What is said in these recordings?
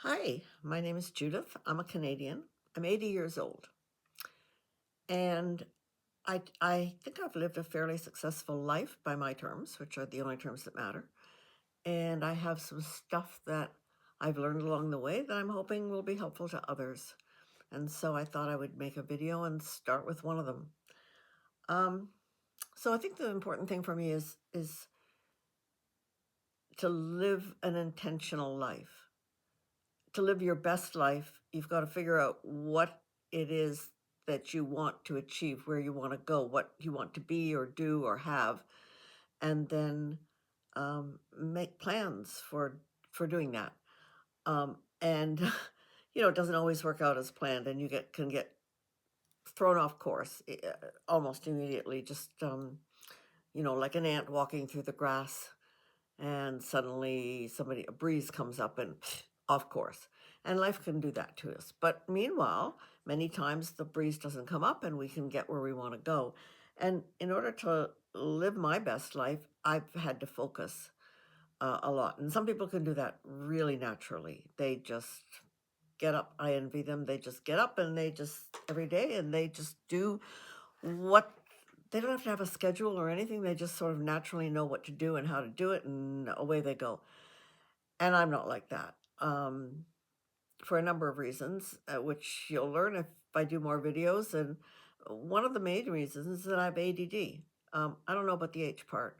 Hi, my name is Judith. I'm a Canadian. I'm 80 years old. And I think I've lived a fairly successful life by my terms, which are the only terms that matter. And I have some stuff that I've learned along the way that I'm hoping will be helpful to others. And so I thought I would make a video and start with one of them. Um, so I think the important thing for me is to live an intentional life. To live your best life, you've got to figure out what it is that you want to achieve, where you want to go, what you want to be or do or have, and then make plans for doing that. And it doesn't always work out as planned, and you can get thrown off course almost immediately. Just like an ant walking through the grass and suddenly a breeze comes up and off course. And life can do that to us. But meanwhile, many times the breeze doesn't come up and we can get where we want to go. And in order to live my best life, I've had to focus a lot. And some people can do that really naturally. They just get up. I envy them. They just get up and they just every day and they just do what they don't have to have a schedule or anything. They just sort of naturally know what to do and how to do it, and away they go. And I'm not like that for a number of reasons, which you'll learn if I do more videos. And one of the main reasons is that I have ADD. I don't know about the H part,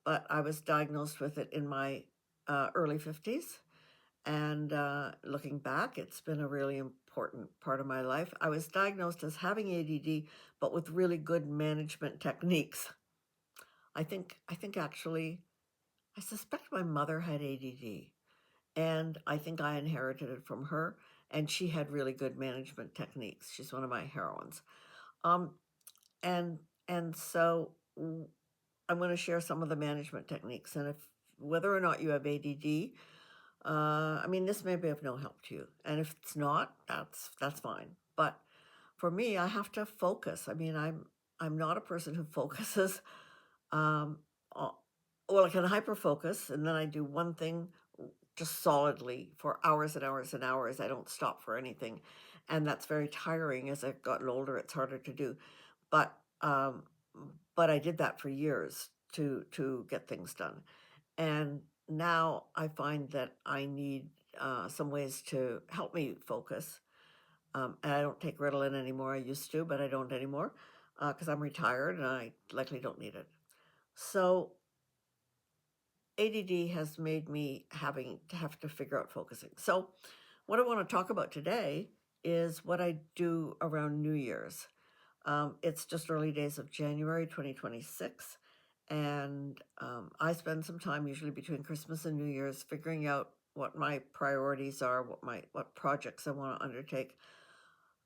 but I was diagnosed with it in my early 50s. And looking back, it's been a really important part of my life. I was diagnosed as having ADD, but with really good management techniques. I think actually, I suspect my mother had ADD, and I think I inherited it from her. And she had really good management techniques. She's one of my heroines. Um, and and so I'm going to share some of the management techniques. And if whether or not you have ADD, I mean, this may be of no help to you. And if it's not, that's fine. But for me, I have to focus. I mean, I'm not a person who focuses. Um, uh, well, I can hyper focus, and then I do one thing just solidly for hours and hours and hours. I don't stop for anything, and that's very tiring. As I've gotten older, it's harder to do. But um, but I did that for years to get things done. And now I find that I need some ways to help me focus. And I don't take Ritalin anymore. I used to, but I don't anymore because I'm retired and I likely don't need it. So ADD has made me having to have to figure out focusing. So what I want to talk about today is what I do around New Year's. It's just early days of January 2026. And I spend some time usually between Christmas and New Year's figuring out what my priorities are, what projects I want to undertake.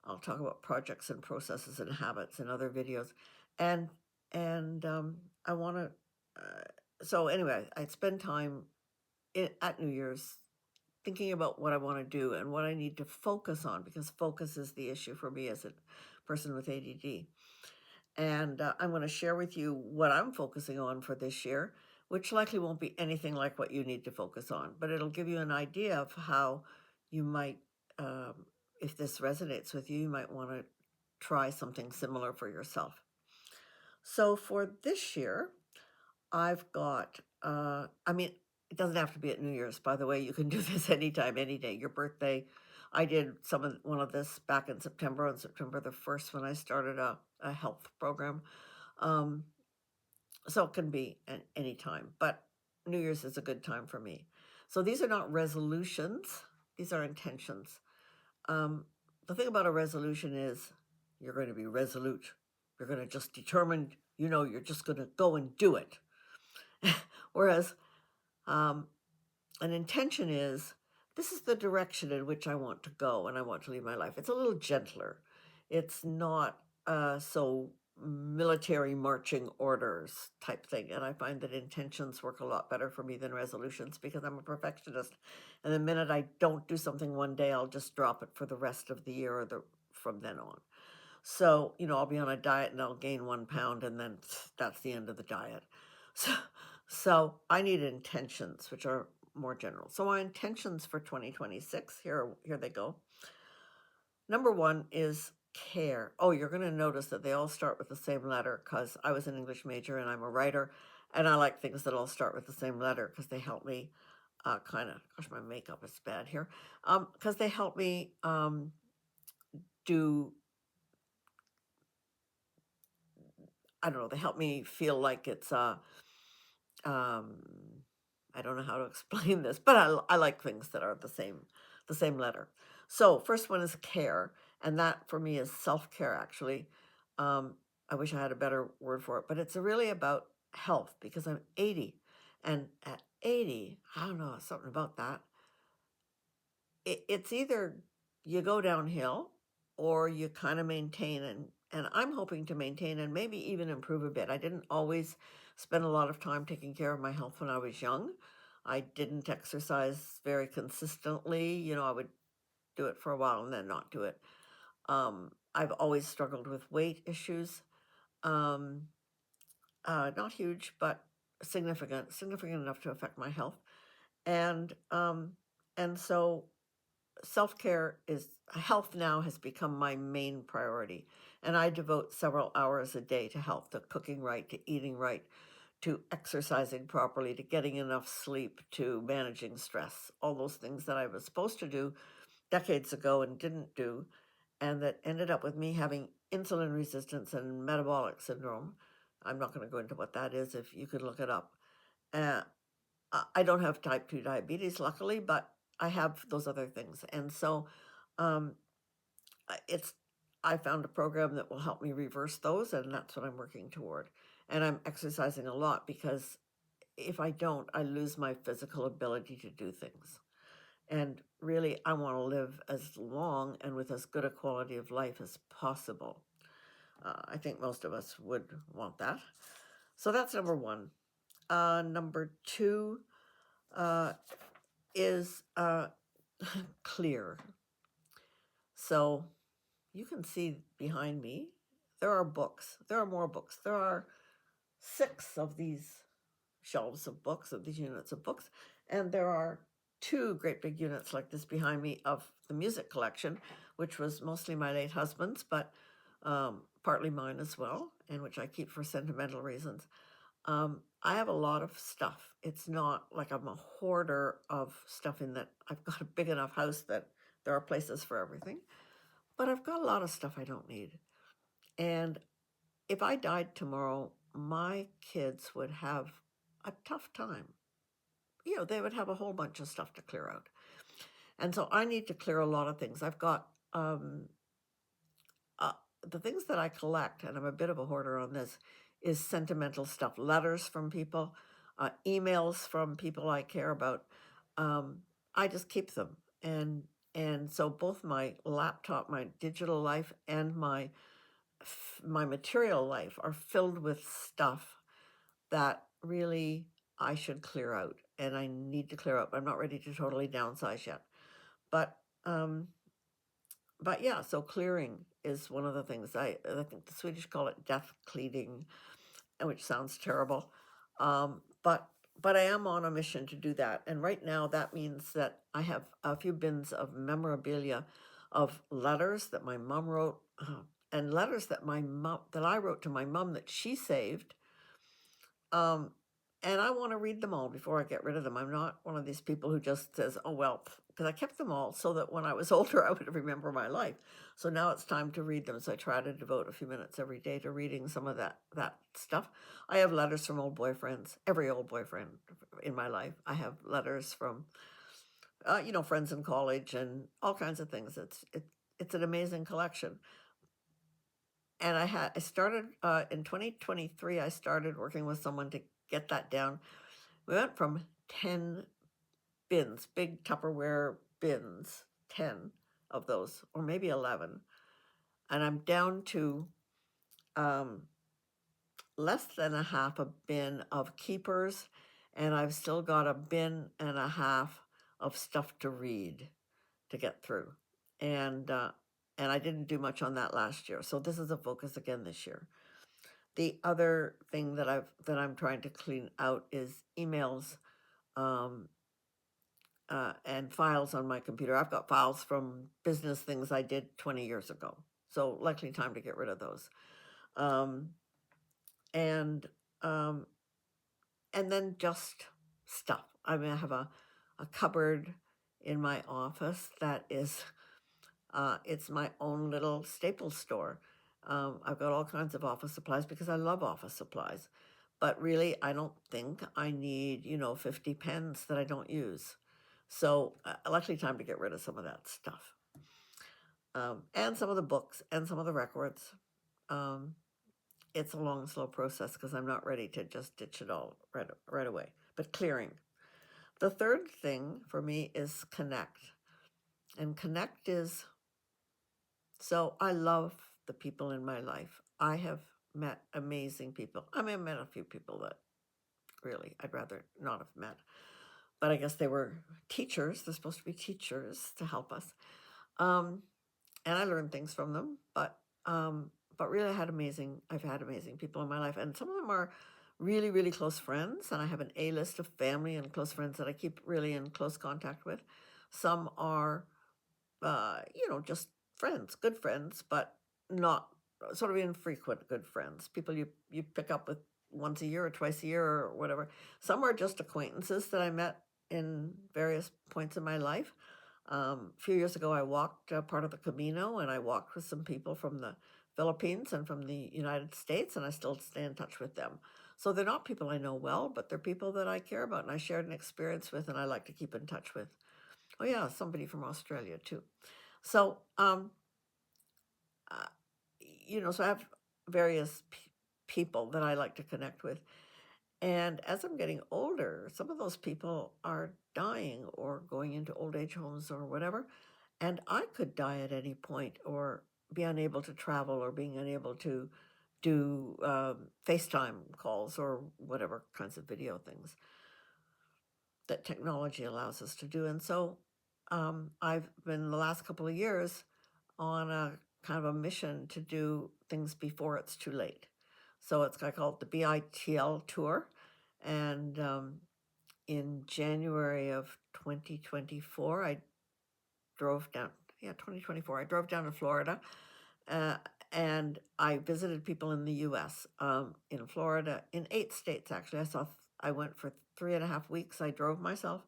I'll talk about projects and processes and habits in other videos. And I want to so anyway, I spend time at New Year's thinking about what I want to do and what I need to focus on, because focus is the issue for me as a person with ADD. And I'm going to share with you what I'm focusing on for this year, which likely won't be anything like what you need to focus on, but it'll give you an idea of how you might, um, if this resonates with you, you might want to try something similar for yourself. So for this year, I've got, I mean, it doesn't have to be at New Year's, by the way. You can do this anytime, any day. Your birthday. I did one of this back in September, on September the 1st, when I started a health program. Um, so it can be any time, but New Year's is a good time for me. So these are not resolutions, these are intentions. The thing about a resolution is you're going to be resolute. You're going to just determine, you're just going to go and do it. Whereas um, an intention is, this is the direction in which I want to go and I want to lead my life. It's a little gentler. It's not so military marching orders type thing. And I find that intentions work a lot better for me than resolutions, because I'm a perfectionist. And the minute I don't do something one day, I'll just drop it for the rest of the year or from then on. So, I'll be on a diet and I'll gain 1 pound, and then that's the end of the diet. So, so I need intentions, which are more general. So my intentions for 2026, here they go. Number one is care. Oh, you're going to notice that they all start with the same letter because I was an English major and I'm a writer, and I like things that all start with the same letter because they help me kind of, gosh, my makeup is bad here, because they help me do, I don't know, they help me feel like it's um, I don't know how to explain this, but I like things that are the same letter. So first one is care, and that for me is self-care actually. Um, I wish I had a better word for it, but it's really about health because I'm 80, and at 80, I don't know, something about that. It's either you go downhill or you kind of maintain, and I'm hoping to maintain and maybe even improve a bit. I didn't always spend a lot of time taking care of my health when I was young. I didn't exercise very consistently. You know, I would do it for a while and then not do it. I've always struggled with weight issues. Um, Not huge, but significant enough to affect my health. And so self-care is health now has become my main priority, and I devote several hours a day to health, to cooking right, to eating right, to exercising properly, to getting enough sleep, to managing stress, all those things that I was supposed to do decades ago and didn't do, and that ended up with me having insulin resistance and metabolic syndrome. I'm not going to go into what that is. If you could look it up. uh, I don't have type 2 diabetes, luckily, but I have those other things. And so um, it's, I found a program that will help me reverse those, and that's what I'm working toward. And I'm exercising a lot because if I don't, I lose my physical ability to do things. And really, I want to live as long and with as good a quality of life as possible. I think most of us would want that. So that's number one. Number two, uh, is clear. So you can see behind me, there are books. There are more books. There are 6 of these shelves of books, of these units of books. And there are 2 great big units like this behind me of the music collection, which was mostly my late husband's, but partly mine as well, and which I keep for sentimental reasons. I have a lot of stuff. It's not like I'm a hoarder of stuff in that I've got a big enough house that there are places for everything, but I've got a lot of stuff I don't need. And if I died tomorrow, my kids would have a tough time. You know, they would have a whole bunch of stuff to clear out. And so I need to clear a lot of things. I've got uh, the things that I collect, and I'm a bit of a hoarder on this, is sentimental stuff, letters from people, emails from people I care about. Um, I just keep them, and so both my laptop, my digital life, and my material life are filled with stuff that really I should clear out, and I need to clear out. I'm not ready to totally downsize yet, but um, but yeah, so clearing is one of the things I think the Swedish call it death cleaning, which sounds terrible. But I am on a mission to do that. And right now that means that I have a few bins of memorabilia of letters that my mom wrote, and letters that I wrote to my mom that she saved. Um, and I want to read them all before I get rid of them. I'm not one of these people who just says, oh, well, because I kept them all so that when I was older, I would remember my life. So now it's time to read them. So I try to devote a few minutes every day to reading some of that stuff. I have letters from old boyfriends, every old boyfriend in my life. I have letters from, friends in college and all kinds of things. It's an amazing collection. And I started in 2023. I started working with someone to get that down. We went from 10 bins, big Tupperware bins, 10 of those, or maybe 11, and I'm down to um, less than a half a bin of keepers, and I've still got a bin and a half of stuff to read to get through, and I didn't do much on that last year, so this is a focus again this year. The other thing that I'm trying to clean out is emails, um, and files on my computer. I've got files from business things I did 20 years ago. So likely time to get rid of those. Um, and um, and then just stuff. I mean, I have a cupboard in my office that is, it's my own little Staples store. I've got all kinds of office supplies because I love office supplies. But really, I don't think I need, 50 pens that I don't use. So, likely time to get rid of some of that stuff. And some of the books and some of the records. Um, it's a long, slow process because I'm not ready to just ditch it all right away. But clearing. The third thing for me is connect. And connect is, so I love the people in my life. I have met amazing people. I mean, I met a few people that really I'd rather not have met. But I guess they were teachers. They're supposed to be teachers to help us. Um, and I learned things from them. But really, I've had amazing people in my life, and some of them are really, really close friends. And I have an A list of family and close friends that I keep really in close contact with. Some are, just friends, good friends, but not sort of infrequent good friends. People you pick up with once a year or twice a year or whatever. Some are just acquaintances that I met in various points in my life. A few years ago, I walked part of the Camino, and I walked with some people from the Philippines and from the United States, and I still stay in touch with them. So they're not people I know well, but they're people that I care about and I shared an experience with, and I like to keep in touch with. Oh yeah, somebody from Australia too. So, uh, so I have various people that I like to connect with. And as I'm getting older, some of those people are dying or going into old age homes or whatever. And I could die at any point or be unable to travel or being unable to do FaceTime calls or whatever kinds of video things that technology allows us to do. And so I've been the last couple of years on a kind of a mission to do things before it's too late. So it's called the BITL tour. And in January of 2024, I drove down, 2024, I drove down to Florida. Uh, and I visited people in the U.S., in Florida, in 8 states, actually. I went for 3.5 weeks. I drove myself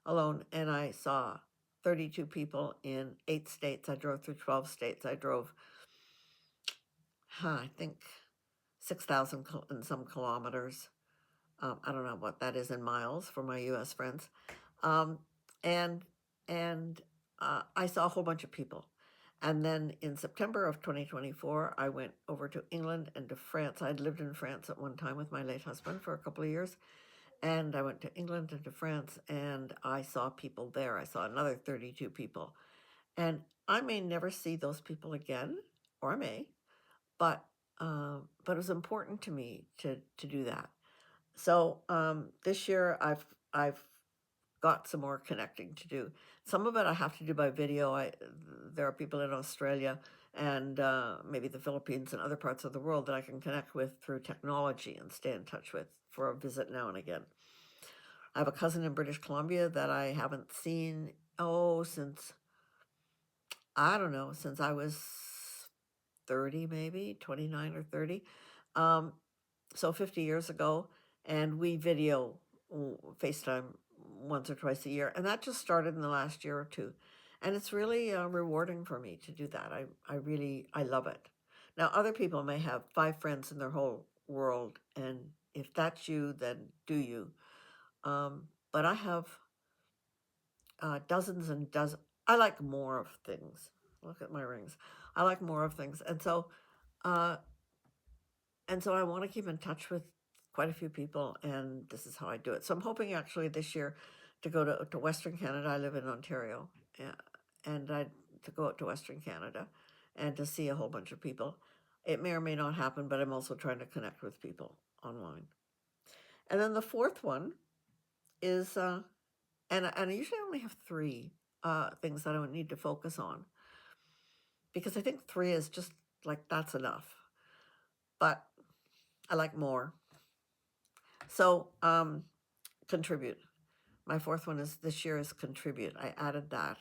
alone, and I saw 32 people in 8 states. I drove through 12 states. I drove, I think, 6,000 and some kilometers. I don't know what that is in miles for my U.S. friends. Um, and and I saw a whole bunch of people. And then in September of 2024, I went over to England and to France. I'd lived in France at one time with my late husband for a couple of years. And I went to England and to France, and I saw people there. I saw another 32 people. And I may never see those people again, or I may, but it was important to me to do that. So this year I've got some more connecting to do. Some of it I have to do by video. There are people in Australia and maybe the Philippines and other parts of the world that I can connect with through technology and stay in touch with for a visit now and again. I have a cousin in British Columbia that I haven't seen, since, I don't know, since I was 30, maybe 29 or 30. So 50 years ago, and we video FaceTime once or twice a year, and that just started in the last year or two, and it's really rewarding for me to do that. I love it. Now, other people may have 5 friends in their whole world, and if that's you, then do you. But I have dozens and dozens. I like more of things. Look at my rings. I like more of things, uh, and so I want to keep in touch with quite a few people, and this is how I do it. So I'm hoping actually this year to go to Western Canada. I live in Ontario, and to go out to Western Canada and to see a whole bunch of people. It may or may not happen, but I'm also trying to connect with people online. And then the fourth one is, and I usually only have 3 things that I would need to focus on, because I think 3 is just like that's enough. But I like more. So contribute. my fourth one is this year is contribute. I added that.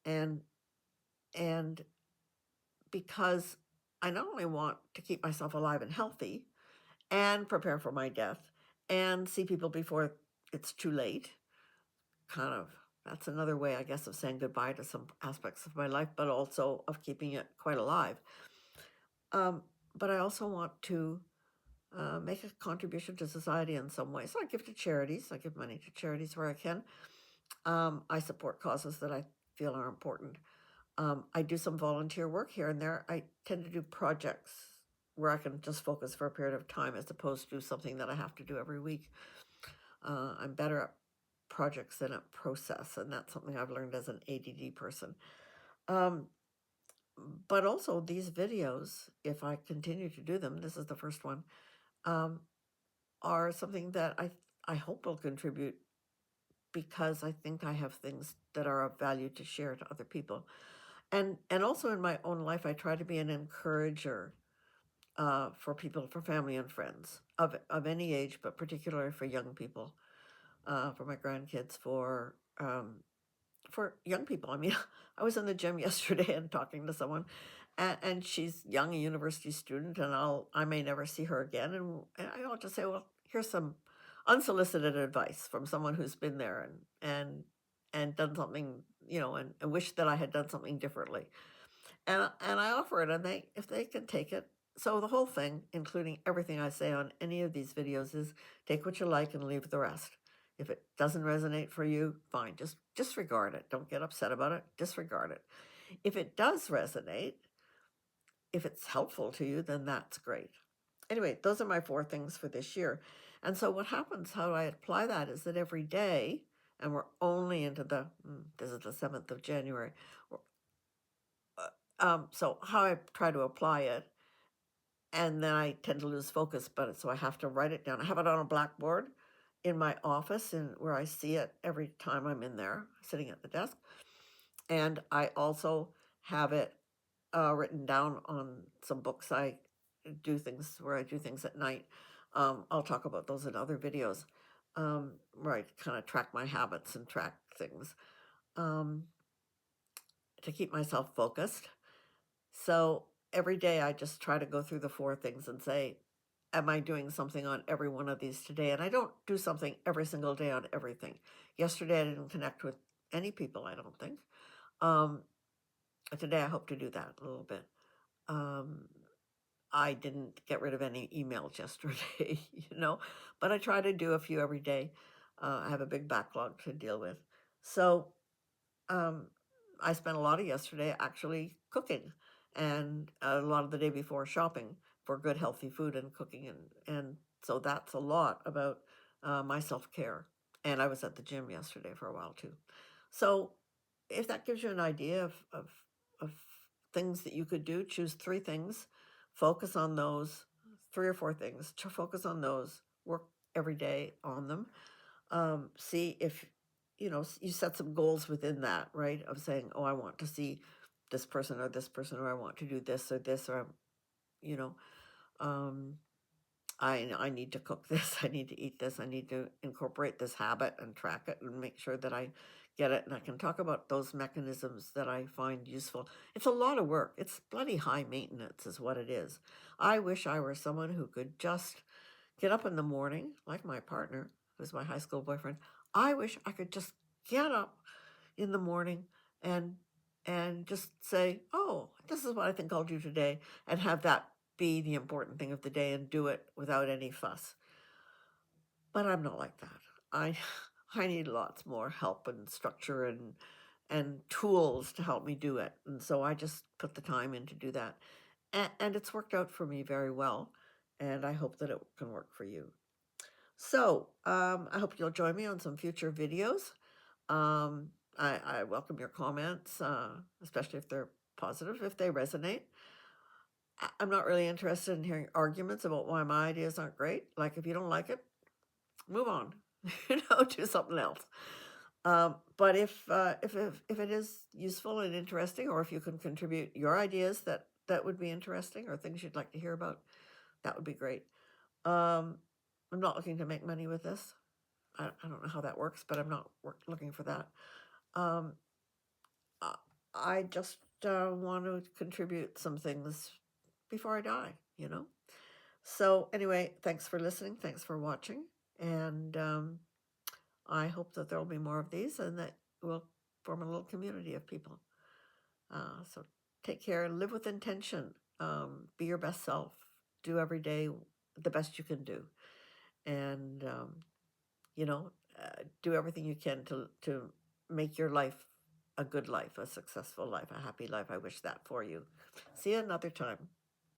And because I not only want to keep myself alive and healthy and prepare for my death and see people before it's too late, kind of, that's another way, I guess, of saying goodbye to some aspects of my life, but also of keeping it quite alive. But I also want to make a contribution to society in some way. So I give to charities. I give money to charities where I can. I support causes that I feel are important. I do some volunteer work here and there. I tend to do projects where I can just focus for a period of time as opposed to something that I have to do every week. I'm better at projects than at process, and that's something I've learned as an ADD person. But also these videos, if I continue to do them, this is the first one, are something that I hope will contribute, because I think I have things that are of value to share to other people. And also in my own life, I try to be an encourager for people, for family and friends of any age, but particularly for young people, for my grandkids, for young people. I mean, I was in the gym yesterday and talking to someone, and she's young, a university student, and I may never see her again, and I'll just say, well, here's some unsolicited advice from someone who's been there and done something, and wish that I had done something differently, and I offer it, and if they can take it. So the whole thing, including everything I say on any of these videos, is take what you like and leave the rest. If it doesn't resonate for you, fine, just disregard it. Don't get upset about it, disregard it. If it does resonate, if it's helpful to you, then that's great. Anyway, those are my 4 things for this year. And so what happens, how I apply that, is that every day, and we're only into this is the 7th of January. So how I try to apply it, and then I tend to lose focus, so I have to write it down. I have it on a blackboard in my office, and where I see it every time I'm in there, sitting at the desk. And I also have it written down on some books. I do things at night. I'll talk about those in other videos, where I kind of track my habits and track things to keep myself focused. So every day I just try to go through the 4 things and say, am I doing something on every one of these today? And I don't do something every single day on everything. Yesterday I didn't connect with any people, I don't think. Today I hope to do that a little bit. I didn't get rid of any emails yesterday, but I try to do a few every day. I have a big backlog to deal with. So I spent a lot of yesterday actually cooking, and a lot of the day before shopping for good, healthy food and cooking. And so that's a lot about my self-care. And I was at the gym yesterday for a while too. So if that gives you an idea of things that you could do, choose 3 things, focus on those, 3 or 4 things, to focus on those, work every day on them. See if, you set some goals within that, right? Of saying, oh, I want to see this person, or I want to do this or this, or, um, I need to cook this, I need to eat this, I need to incorporate this habit and track it and make sure that I get it. And I can talk about those mechanisms that I find useful. It's a lot of work. It's bloody high maintenance is what it is. I wish I were someone who could just get up in the morning, like my partner, who's my high school boyfriend. I wish I could just get up in the morning and just say, oh, this is what I think I'll do today, and have that be the important thing of the day and do it without any fuss. But I'm not like that. I I need lots more help and structure and tools to help me do it. And so I just put the time in to do that. And it's worked out for me very well. And I hope that it can work for you. So I hope you'll join me on some future videos. I welcome your comments, especially if they're positive, if they resonate. I'm not really interested in hearing arguments about why my ideas aren't great. Like, if you don't like it, move on, do something else. But if it is useful and interesting, or if you can contribute your ideas that would be interesting, or things you'd like to hear about, that would be great. I'm not looking to make money with this. I don't know how that works, but I'm not looking for that. Um, I just want to contribute some things before I die, you know? So, anyway, thanks for listening. Thanks for watching. And I hope that there will be more of these and that we'll form a little community of people. So, take care, live with intention, be your best self, do every day the best you can do. And, you know, do everything you can to make your life a good life, a successful life, a happy life. I wish that for you. See you another time.